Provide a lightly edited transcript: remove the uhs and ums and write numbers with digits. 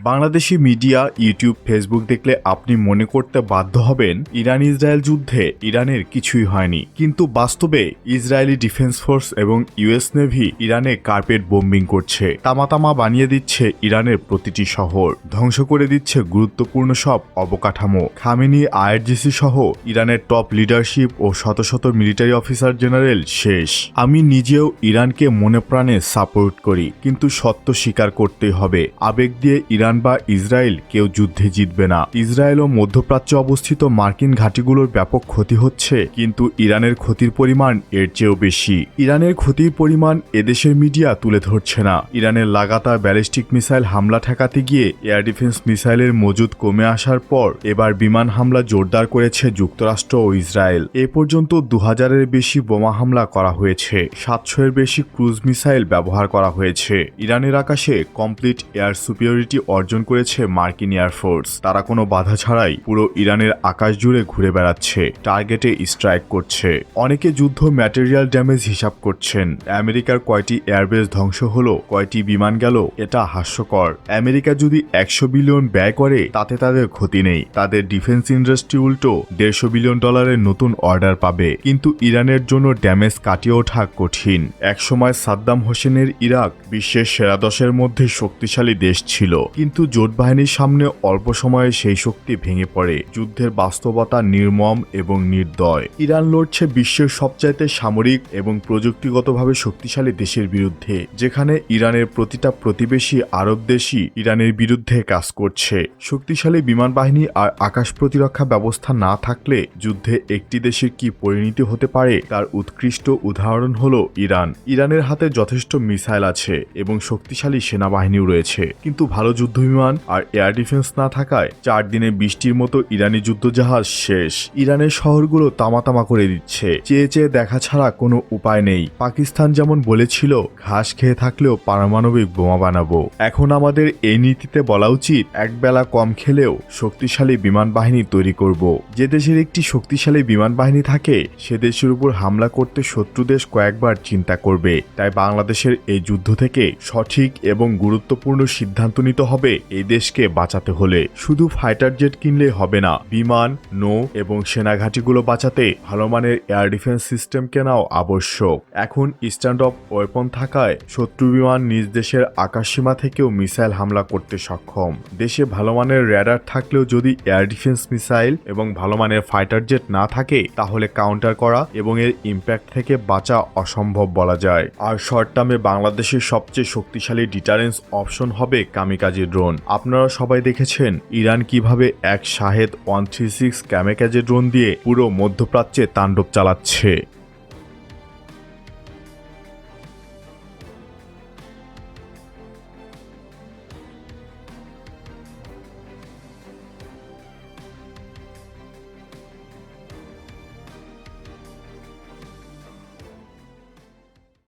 Bangladeshi media, YouTube, Facebook দেখলে আপনি মনে করতে বাধ্য হবেন ইরান ইসরায়েল যুদ্ধে ইরানের কিছুই হয়নি। কিন্তু বাস্তবে ইসরায়েলি ডিফেন্স ফোর্স এবং ইউএস নেভি ইরানে কার্পেট বোম্বিং করছে, তামাতামা বানিয়ে দিচ্ছে ইরানের প্রতিটি শহর, ধ্বংস করে দিচ্ছে গুরুত্বপূর্ণ সব অবকাঠামো। খামেনি, আইআরজিসি সহ ইরানের টপ লিডারশিপ ও শত শত মিলিটারি অফিসার জেনারেল শেষ। আমি নিজেও ইরানকে মনে প্রাণে সাপোর্ট করি, কিন্তু সত্য স্বীকার করতেই হবে, আবেগ দিয়ে ইরান বা ইসরায়েল কেউ যুদ্ধে জিতবে না। ইসরায়েল ও মধ্যপ্রাচ্যে অবস্থিত মার্কিন ঘাঁটিগুলোর ব্যাপক ক্ষতি হচ্ছে, কিন্তু ইরানের ক্ষতির পরিমাণ এর চেয়েও বেশি। ইরানের ক্ষতির পরিমাণ এদেশের মিডিয়া তুলে ধরছে না। ইরানের লাগাতার ব্যালিস্টিক মিসাইল হামলা ঠেকাতে গিয়ে এয়ার ডিফেন্স মিসাইলের মজুদ কমে আসার পর এবার বিমান হামলা জোরদার করেছে যুক্তরাষ্ট্র ও ইসরায়েল। এ পর্যন্ত 2000-এর বেশি বোমা হামলা করা হয়েছে, 700-এর বেশি ক্রুজ মিসাইল ব্যবহার করা হয়েছে। ইরানের আকাশে কমপ্লিট এয়ার সুপিরিয়রিটি অর্জন করেছে মার্কিন এয়ারফোর্স। তারা কোনো বাধা ছাড়াই পুরো ইরানের আকাশ জুড়ে ঘুরে বেড়াচ্ছে, টার্গেটে স্ট্রাইক করছে। অনেকে যুদ্ধ ম্যাটেরিয়াল ড্যামেজ হিসাব করছেন, আমেরিকার কয়টি এয়ারবেস ধ্বংস হলো, কয়টি বিমান গেল, এটা হাস্যকর। আমেরিকা যদি 100 বিলিয়ন ব্যয় করে তাতে তাদের ক্ষতি নেই, তাদের ডিফেন্স ইন্ডাস্ট্রি উল্টো $150 বিলিয়ন নতুন অর্ডার পাবে। কিন্তু ইরানের জন্য ড্যামেজ কাটিয়ে ওঠা কঠিন। একসময় সাদ্দাম হোসেনের ইরাক বিশ্বের সেরা 10-এর মধ্যে শক্তিশালী দেশ ছিল, কিন্তু জোট বাহিনীর সামনে অল্প সময়ে সেই শক্তি ভেঙে পড়ে। যুদ্ধের বাস্তবতা নির্মম এবং নির্দয়। ইরান লড়ছে বিশ্বের সবচাইতে সামরিক এবং প্রযুক্তিগতভাবে শক্তিশালী দেশের বিরুদ্ধে, যেখানে ইরানের প্রতিটা প্রতিবেশী আরব দেশই ইরানের বিরুদ্ধে কাজ করছে। শক্তিশালী বিমান বাহিনী আর আকাশ প্রতিরক্ষা ব্যবস্থা না থাকলে যুদ্ধে একটি দেশের কি পরিণতি হতে পারে তার উৎকৃষ্ট উদাহরণ হলো ইরান। ইরানের হাতে যথেষ্ট মিসাইল আছে এবং শক্তিশালী সেনাবাহিনীও রয়েছে, কিন্তু ভালো যুদ্ধবিমান আর এয়ার ডিফেন্স না থাকায় 4 দিনে 20টির মতো ইরানি যুদ্ধজাহাজ শেষ। ইরানের শহরগুলো তামাতামা করে দিচ্ছে, চেয়ে চেয়ে দেখা ছাড়া কোনো উপায় নেই। পাকিস্তান যেমন বলেছিল ঘাস খেয়ে থাকলেও পারমাণবিক বোমা বানাবো, এখন আমাদের এই নীতিতে বলা উচিত একবেলা কম খেলেও শক্তিশালী বিমান বাহিনী তৈরি করব। যে দেশের একটি শক্তিশালী বিমান বাহিনী থাকে সে দেশের উপর হামলা করতে শত্রু দেশ কয়েকবার চিন্তা করবে। তাই বাংলাদেশের এই যুদ্ধ থেকে সঠিক এবং গুরুত্বপূর্ণ সিদ্ধান্ত নিতে হবে। এই দেশকে বাঁচাতে হলে শুধু ফাইটার জেট কিনলে হবে না, বিমান, নৌ এবং সেনাঘাঁটিগুলো বাঁচাতে ভালো মানের এয়ার ডিফেন্স সিস্টেম কেনাও আবশ্যক। এখন স্ট্যান্ড অফ ওয়েপন থাকায় শত্রু বিমান নিজ দেশের আকাশসীমা থেকেও মিসাইল হামলা করতে সক্ষম। দেশে ভালো মানের র্যাডার থাকলেও যদি এয়ার ডিফেন্স মিসাইল এবং ভালো মানের ফাইটার জেট না থাকে তাহলে কাউন্টার করা এবং এর ইম্প্যাক্ট থেকে বাঁচা অসম্ভব বলা যায়। আর শর্ট টার্মে বাংলাদেশের সবচেয়ে শক্তিশালী ডিটারেন্স অপশন হবে কামিকাজি ড্রোন। আপনারা সবাই দেখেছেন ইরান কিভাবে এক শাহেদ 136 কামিকাজি ড্রোন দিয়ে পুরো মধ্যপ্রাচ্যে তাণ্ডব চালাচ্ছে।